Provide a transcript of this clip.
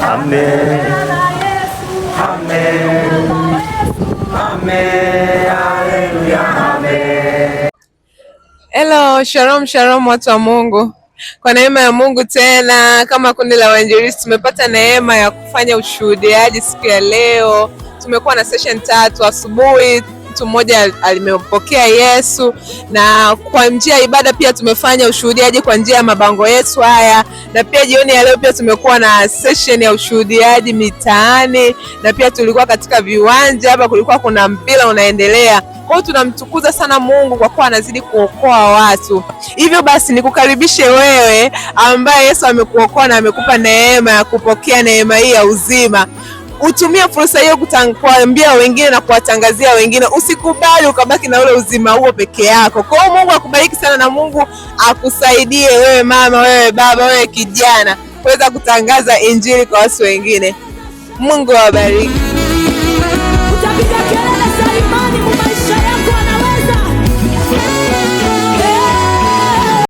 Amen. Amen. Amen. Hallelujah. Amen. Hello, shalom watu wa Mungu. Kwa neema ya Mungu tena kama kundi la wainjilisti tumepata neema ya kufanya ushuhudiaji siku ya leo. Tumekuwa na session 3 asubuhi. Mtu mmoja alimepokea Yesu, na kwa njia ya ibada pia tumefanya ushuhudiaji kwa njia ya mabango yetu haya, na pia jioni ya leo pia tumekuwa na session ya ushuhudiaji mitaani, na pia tulikuwa katika viwanja hapa, kulikuwa kuna mpira unaendelea. Kwa hiyo tunamtukuza sana Mungu kwa kuwa anazidi kuokoa watu. Hivyo basi nikukaribishe wewe ambaye Yesu amekuokoa na amekupa neema ya kupokea neema hii ya uzima. Utumie fursa hiyo kuambia wengine na kuwatangazia wengine. Usikubali ukabaki na ule uzima huo peke yako. Kwa hiyo Mungu akubariki sana, na Mungu akusaidie wewe mama, wewe baba, wewe kijana kuweza kutangaza injili kwa watu wengine. Mungu awabariki.